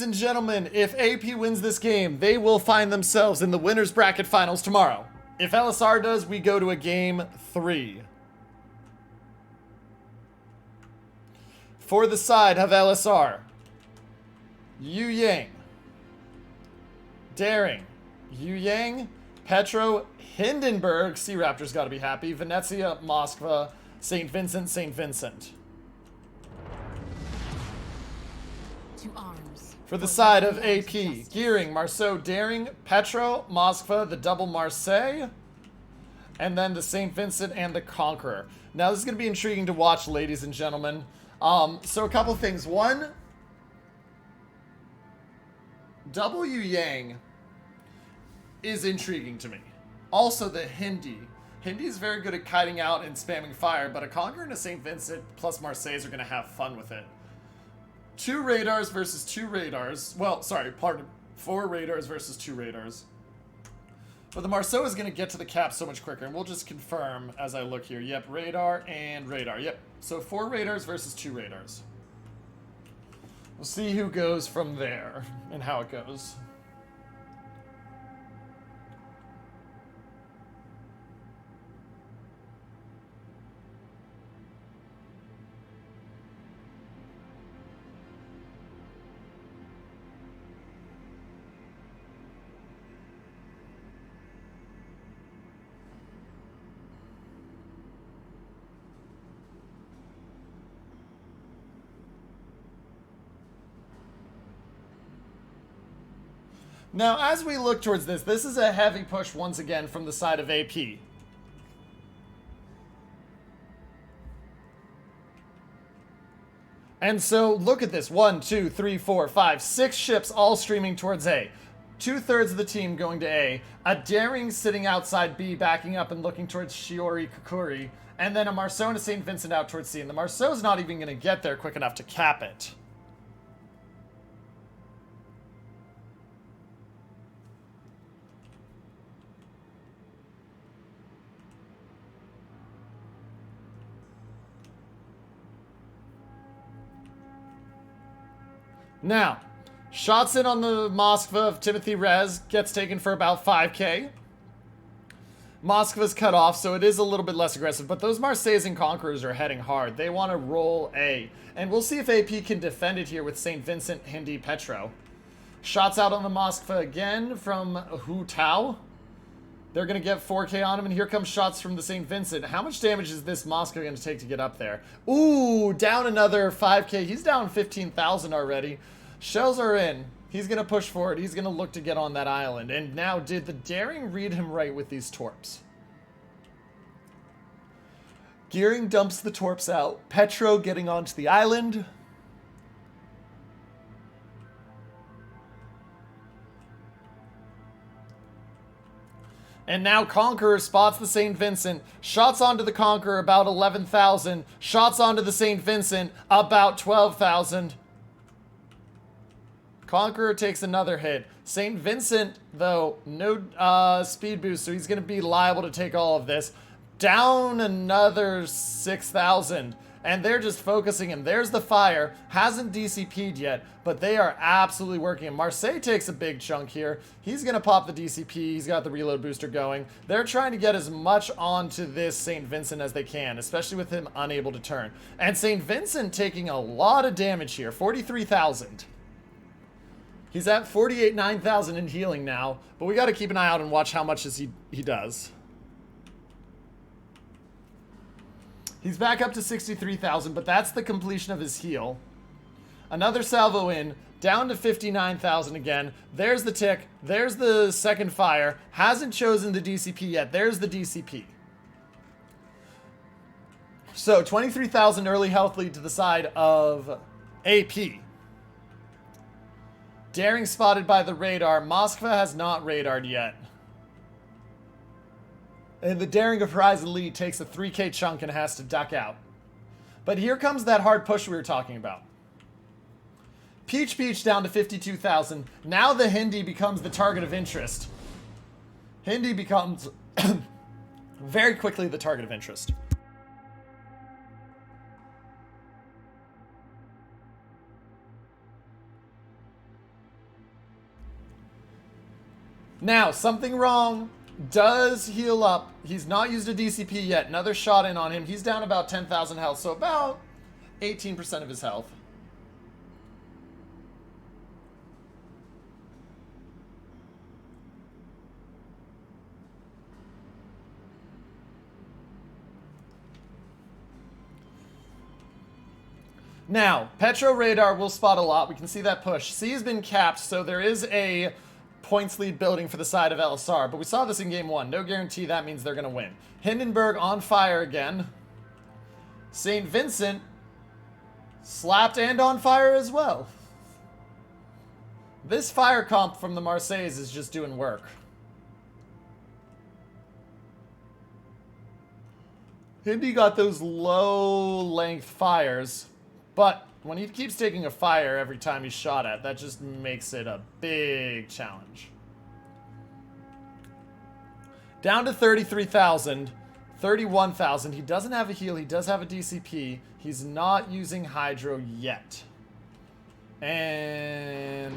and gentlemen, if AP wins this game, they will find themselves in the winner's bracket finals tomorrow. If LSR does, we go to a game 3. For the side of LSR, Yu Yang, Daring, Yu Yang, Petro, Hindenburg, Sea Raptors gotta be happy, Venezia, Moskva, St. Vincent, St. Vincent. To arms. For the side of AP, Gearing, Marceau, Daring, Petro, Moskva, the double Marseille, and then the St. Vincent and the Conqueror. Now this is going to be intriguing to watch, ladies and gentlemen. So a couple things. One, W Yang is intriguing to me. Also the Hindi. Hindi is very good at kiting out and spamming fire, but a Conqueror and a St. Vincent plus Marseilles are going to have fun with it. 2 radars versus 2 radars. Well, sorry, pardon. 4 radars versus 2 radars. But the Marceau is going to get to the cap so much quicker, and we'll just confirm as I look here. Yep, radar and radar. Yep, so 4 radars versus 2 radars. We'll see who goes from there and how it goes. Now, as we look towards this, this is a heavy push once again from the side of AP. And so, look at this. 1, 2, 3, 4, 5, 6 ships all streaming towards A. 2/3 of the team going to A. A Daring sitting outside B, backing up and looking towards Shiori Kukuri. And then a Marceau and a St. Vincent out towards C. And the Marceau's not even going to get there quick enough to cap it. Now, shots in on the Moskva of Timothy Rez, gets taken for about 5k. Moskva's cut off, so it is a little bit less aggressive, but those Marseilles and Conquerors are heading hard. They want to roll A, and we'll see if AP can defend it here with St. Vincent, Hindi, Petro. Shots out on the Moskva again from Hu Tao. They're going to get 4k on him, and here comes shots from the St. Vincent. How much damage is this Moskva going to take to get up there? Ooh, down another 5k. He's down 15,000 already. Shells are in. He's going to push forward. He's going to look to get on that island. And now, did the Daring read him right with these torps? Gearing dumps the torps out. Petro getting onto the island. And now Conqueror spots the St. Vincent. Shots onto the Conqueror, about 11,000. Shots onto the St. Vincent, about 12,000. Conqueror takes another hit. St. Vincent, though, no speed boost, so he's going to be liable to take all of this. Down another 6,000. And they're just focusing him. There's the fire. Hasn't DCP'd yet, but they are absolutely working him. Marseille takes a big chunk here. He's going to pop the DCP. He's got the reload booster going. They're trying to get as much onto this St. Vincent as they can, especially with him unable to turn. And St. Vincent taking a lot of damage here. 43,000. He's at 9,000 in healing now, but we got to keep an eye out and watch how much he does. He's back up to 63,000, but that's the completion of his heal. Another salvo in, down to 59,000 again. There's the tick. There's the second fire. Hasn't chosen the DCP yet. There's the DCP. So 23,000 early health lead to the side of AP. Daring spotted by the radar. Moskva has not radared yet. And the Daring of Horizon lead takes a 3k chunk and has to duck out. But here comes that hard push we were talking about. Peach Peach down to 52,000. Now the Hindi becomes the target of interest. Hindi becomes very quickly the target of interest. Now, something wrong does heal up. He's not used a DCP yet. Another shot in on him. He's down about 10,000 health, so about 18% of his health. Now, Petro radar will spot a lot. We can see that push. C has been capped, so there is a points lead building for the side of LSR, but we saw this in game 1. No guarantee that means they're going to win. Hindenburg on fire again. St. Vincent slapped and on fire as well. This fire comp from the Marseilles is just doing work. Hindi got those low-length fires, but when he keeps taking a fire every time he's shot at, that just makes it a big challenge. Down to 33,000, 31,000. He doesn't have a heal. He does have a DCP. He's not using Hydro yet. And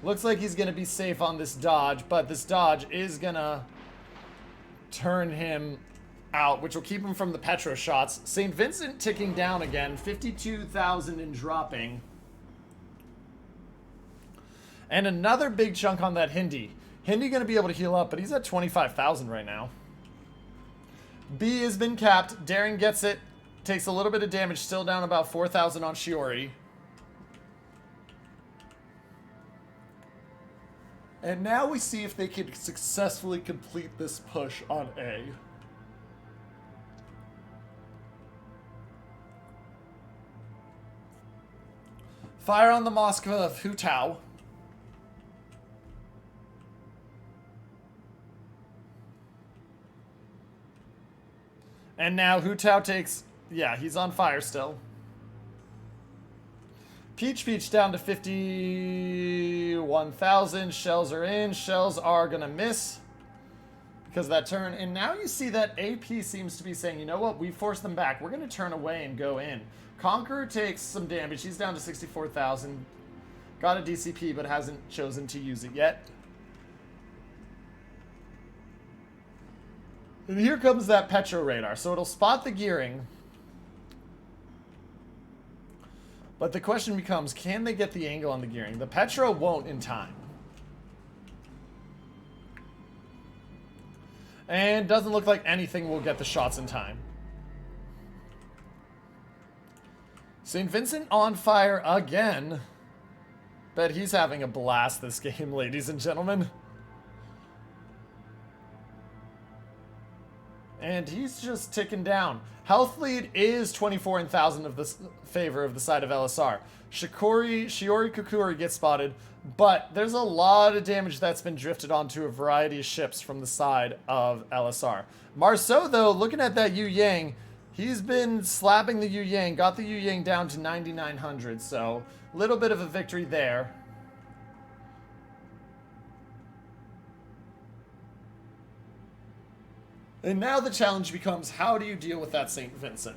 looks like he's going to be safe on this dodge, but this dodge is going to turn him out, which will keep him from the Petro shots. St. Vincent ticking down again, 52,000 and dropping. And another big chunk on that Hindi. Hindi going to be able to heal up, but he's at 25,000 right now. B has been capped. Daring gets it. Takes a little bit of damage, still down about 4,000 on Shiori. And now we see if they can successfully complete this push on A. Fire on the Moskva of Hutao. And now Hutao takes... Yeah, he's on fire still. Peach down to 51,000. Shells are in. Shells are going to miss because of that turn. And now you see that AP seems to be saying, you know what? We forced them back. We're going to turn away and go in. Conqueror takes some damage. He's down to 64,000. Got a DCP, but hasn't chosen to use it yet. And here comes that Petro radar. So it'll spot the gearing. But the question becomes, can they get the angle on the gearing? The Petro won't in time. And doesn't look like anything will get the shots in time. St. Vincent on fire again. Bet he's having a blast this game, ladies and gentlemen. And he's just ticking down. Health lead is 24,000 of the favor of the side of LSR. Shiori Kukuri gets spotted, but there's a lot of damage that's been drifted onto a variety of ships from the side of LSR. Marceau, though, looking at that Yu Yang, he's been slapping the Yu Yang, got the Yu Yang down to 9,900, so a little bit of a victory there. And now the challenge becomes, how do you deal with that St. Vincent?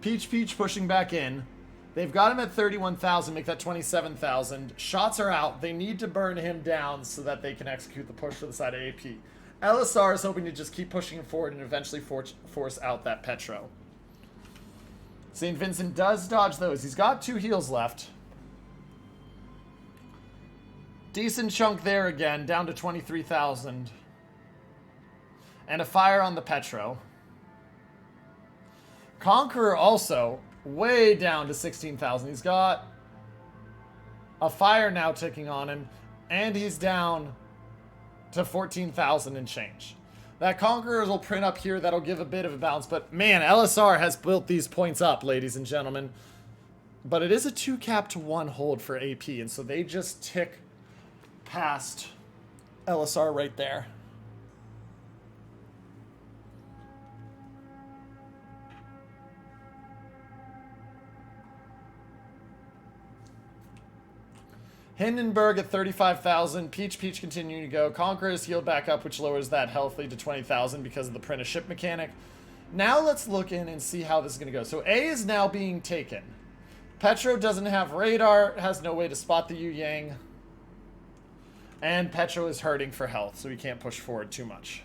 Peach pushing back in. They've got him at 31,000, make that 27,000. Shots are out. They need to burn him down so that they can execute the push for the side of AP. LSR is hoping to just keep pushing him forward and eventually force out that Petro. St. Vincent does dodge those. He's got 2 heals left. Decent chunk there again, down to 23,000. And a fire on the Petro. Conqueror also way down to 16,000. He's got a fire now ticking on him. And he's down to 14,000 and change. That Conqueror will print up here. That'll give a bit of a balance. But man, LSR has built these points up, ladies and gentlemen. But it is a 2 cap to 1 hold for AP. And so they just tick past LSR right there. Hindenburg at 35,000. Peach continuing to go. Conqueror is healed back up, which lowers that health lead to 20,000 because of the print of ship mechanic. Now let's look in and see how this is going to go. So A is now being taken. Petro doesn't have radar, has no way to spot the Yu Yang. And Petro is hurting for health, so he can't push forward too much.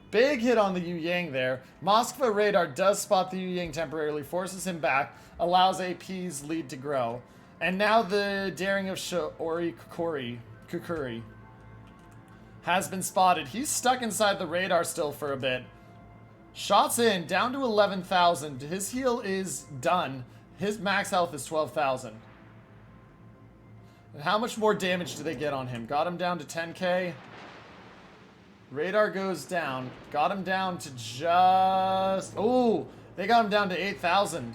Big hit on the Yu Yang there. Moskva radar does spot the Yu Yang temporarily, forces him back, allows AP's lead to grow. And now the daring of Shiori Kukuri has been spotted. He's stuck inside the radar still for a bit. Shots in, down to 11,000. His heal is done. His max health is 12,000. And how much more damage do they get on him? Got him down to 10k. Radar goes down. Got him down to just... Oh, they got him down to 8,000.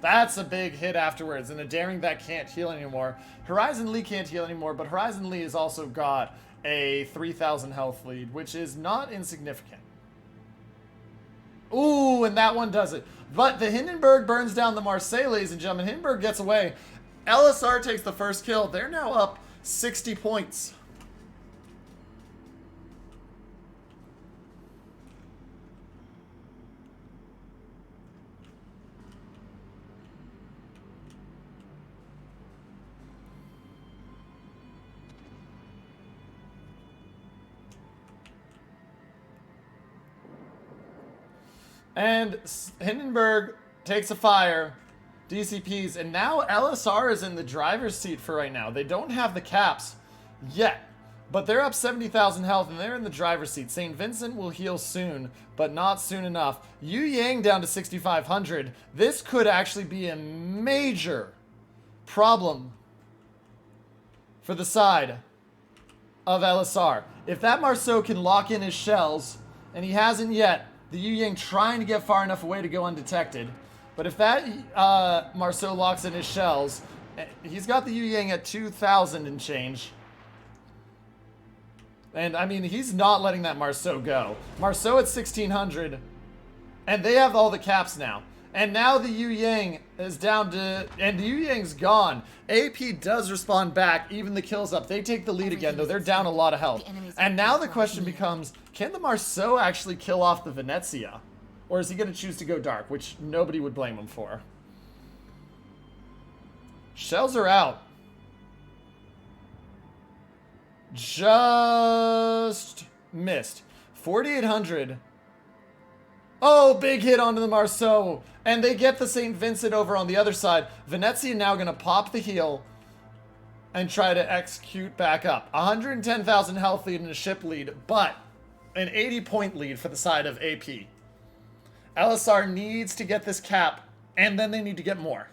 That's a big hit afterwards. And a daring that can't heal anymore. Horizon Lee can't heal anymore, but Horizon Lee has also got a 3,000 health lead, which is not insignificant. Ooh, and that one does it. But the Hindenburg burns down the Marseille, ladies and gentlemen. Hindenburg gets away. LSR takes the first kill. They're now up 60 points. And Hindenburg takes a fire, DCPs, and now LSR is in the driver's seat for right now. They don't have the caps yet, but they're up 70,000 health and they're in the driver's seat. St. Vincent will heal soon, but not soon enough. Yu Yang down to 6,500. This could actually be a major problem for the side of LSR. If that Marceau can lock in his shells, and he hasn't yet, the Yu Yang trying to get far enough away to go undetected. But if that Marceau locks in his shells, he's got the Yu Yang at 2,000 and change. And, I mean, he's not letting that Marceau go. Marceau at 1,600. And they have all the caps now. And now the Yu Yang is down to... And the Yu Yang's gone. AP does respond back. Even the kills up. They take the lead again, though. They're down a lot of health. And now the question becomes, can the Marceau actually kill off the Venezia? Or is he going to choose to go dark? Which nobody would blame him for. Shells are out. Just missed. 4,800. Oh, big hit onto the Marceau. And they get the St. Vincent over on the other side. Venezia now going to pop the heal and try to execute back up. 110,000 health lead and a ship lead, but an 80-point lead for the side of AP. LSR needs to get this cap, and then they need to get more.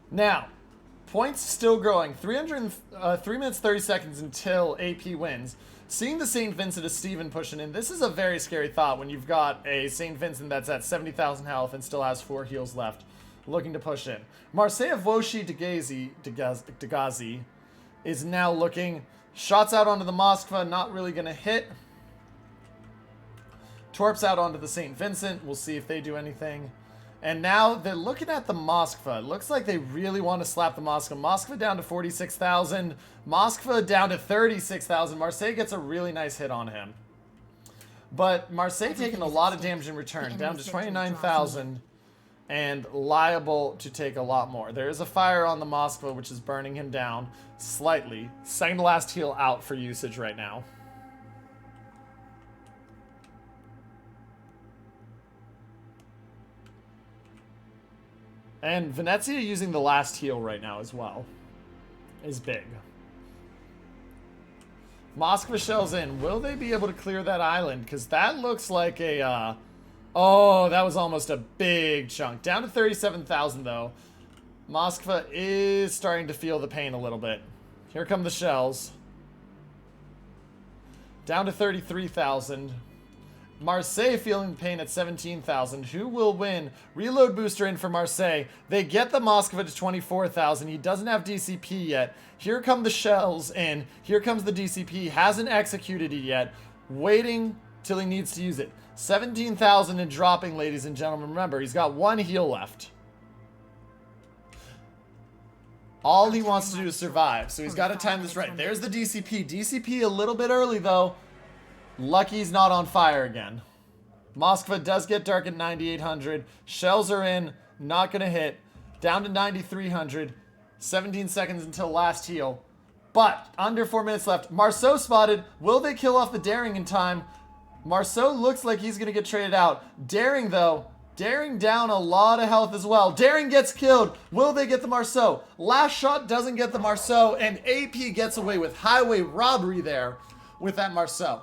Now, points still growing. 3 minutes 30 seconds until AP wins. Seeing the St. Vincent as Steven pushing in, this is a very scary thought when you've got a St. Vincent that's at 70,000 health and still has 4 heals left, looking to push in. Marseille Voshi Degazi is now looking. Shots out onto the Moskva, not really going to hit. Torps out onto the St. Vincent. We'll see if they do anything. And now they're looking at the Moskva. It looks like they really want to slap the Moskva. Moskva down to 46,000. Moskva down to 36,000. Marseille gets a really nice hit on him. But Marseille taking a lot of damage in return. Down to 29,000. And liable to take a lot more. There is a fire on the Moskva, which is burning him down slightly. Second to last heal out for usage right now. And Venezia using the last heal right now as well is big. Moskva shells in. Will they be able to clear that island? Because that looks like a... oh, that was almost a big chunk. Down to 37,000 though. Moskva is starting to feel the pain a little bit. Here come the shells. Down to 33,000. Marseille feeling pain at 17,000. Who will win? Reload booster in for Marseille. They get the Moskva to 24,000. He doesn't have DCP yet. Here come the shells in. Here comes the DCP. Hasn't executed it yet. Waiting till he needs to use it. 17,000 and dropping, ladies and gentlemen. Remember, he's got one heal left. All he wants to do is survive, so he's got to time this right. There's the DCP. DCP a little bit early, though. Lucky he's not on fire again. Moskva does get dark at 9,800. Shells are in. Not going to hit. Down to 9,300. 17 seconds until last heal. But under 4 minutes left. Marceau spotted. Will they kill off the Daring in time? Marceau looks like he's going to get traded out. Daring, though. Daring down a lot of health as well. Daring gets killed. Will they get the Marceau? Last shot doesn't get the Marceau. And AP gets away with highway robbery there with that Marceau.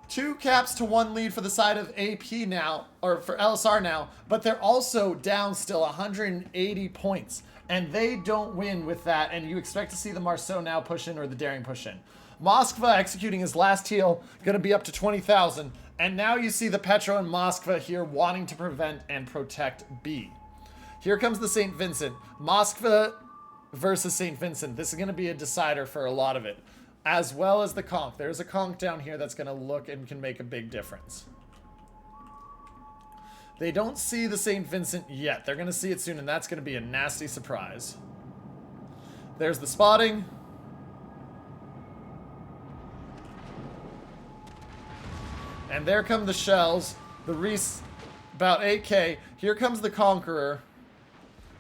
2 caps to 1 lead for the side of AP now, or for LSR now, but they're also down still 180 points. And they don't win with that, and you expect to see the Marceau now push in or the Daring push in. Moskva executing his last heal, going to be up to 20,000. And now you see the Petro and Moskva here wanting to prevent and protect B. Here comes the St. Vincent. Moskva versus St. Vincent. This is going to be a decider for a lot of it. As well as the conch. There's a conch down here that's going to look and can make a big difference. They don't see the St. Vincent yet. They're going to see it soon, and that's going to be a nasty surprise. There's the spotting. And there come the shells. The Reese, about 8k. Here comes the Conqueror.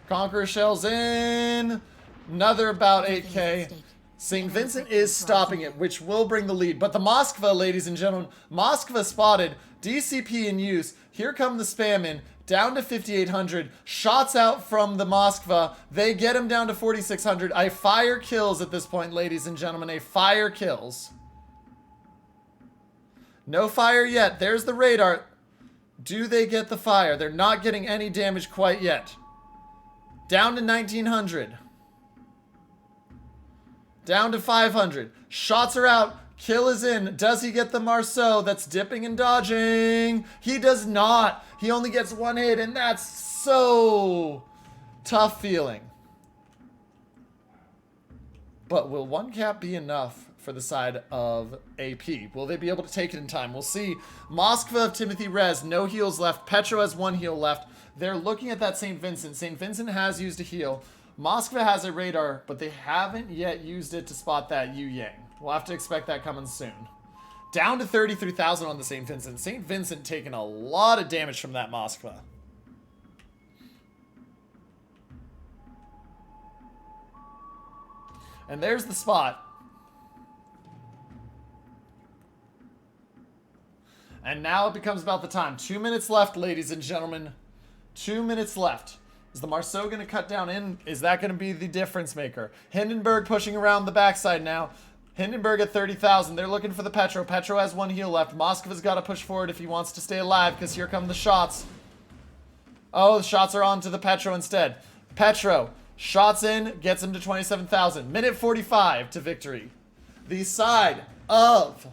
Conqueror shells in. Another about 8k. St. Vincent is stopping it, which will bring the lead. But the Moskva, ladies and gentlemen, Moskva spotted. DCP in use. Here come the spam in. Down to 5,800. Shots out from the Moskva. They get him down to 4,600. A fire kills at this point, ladies and gentlemen. A fire kills. No fire yet. There's the radar. Do they get the fire? They're not getting any damage quite yet. Down to 1,900. Down to 500. Shots are out. Kill is in. Does he get the Marceau that's dipping and dodging? He does not. He only gets 1 hit, and that's so tough feeling. But will 1 cap be enough for the side of AP? Will they be able to take it in time? We'll see. Moskva of Timothy Rez, no heals left. Petro has 1 heal left. They're looking at that St. Vincent. St. Vincent has used a heal. Moskva has a radar, but they haven't yet used it to spot that Yu Yang. We'll have to expect that coming soon. Down to 33,000 on the St. Vincent. St. Vincent taking a lot of damage from that Moskva. And there's the spot. And now it becomes about the time. 2 minutes left, ladies and gentlemen. 2 minutes left. Is the Marceau going to cut down in? Is that going to be the difference maker? Hindenburg pushing around the backside now. Hindenburg at 30,000. They're looking for the Petro. Petro has 1 heal left. Moskva's got to push forward if he wants to stay alive, because here come the shots. Oh, the shots are on to the Petro instead. Petro, shots in, gets him to 27,000. Minute 45 to victory. The side of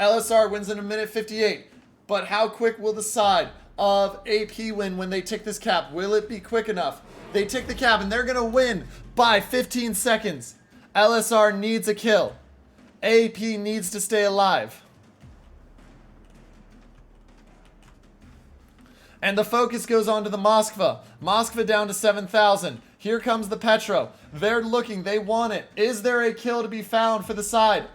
LSR wins in a minute 58. But how quick will the side of AP win when they tick this cap? Will it be quick enough? They tick the cap and they're going to win by 15 seconds. LSR needs a kill. AP needs to stay alive. And the focus goes on to the Moskva. Moskva down to 7,000. Here comes the Petro. They're looking. They want it. Is there a kill to be found for the side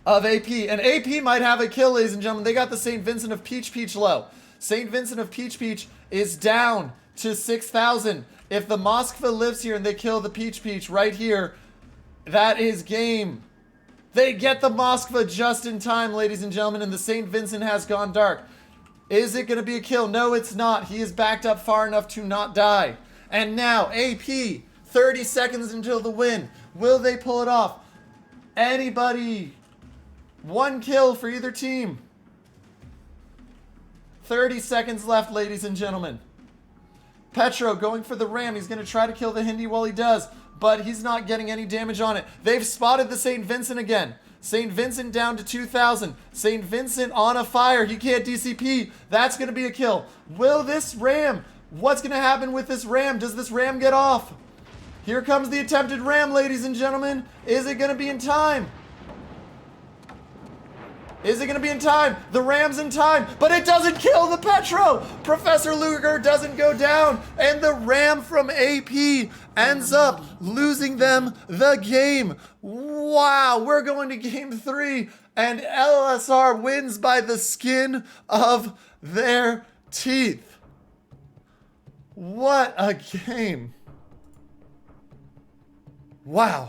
of AP? And AP might have a kill, ladies and gentlemen. They got the St. Vincent of Peach Peach low. St. Vincent of Peach Peach is down to 6,000. If the Moskva lives here and they kill the Peach Peach right here, that is game. They get the Moskva just in time, ladies and gentlemen, and the St. Vincent has gone dark. Is it going to be a kill? No, it's not. He is backed up far enough to not die. And now, AP, 30 seconds until the win. Will they pull it off? Anybody? 1 kill for either team. 30 seconds left, ladies and gentlemen. Petro going for the ram. He's going to try to kill the Hindi while he does, but he's not getting any damage on it. They've spotted the St. Vincent again. St. Vincent down to 2,000. St. Vincent on a fire. He can't DCP. That's going to be a kill. Will this ram? What's going to happen with this ram? Does this ram get off? Here comes the attempted ram, ladies and gentlemen. Is it going to be in time? Is it going to be in time? The ram's in time, but it doesn't kill the Petro. Professor Luger doesn't go down, and the ram from AP ends up losing them the game. Wow, we're going to game 3, and LSR wins by the skin of their teeth. What a game. Wow.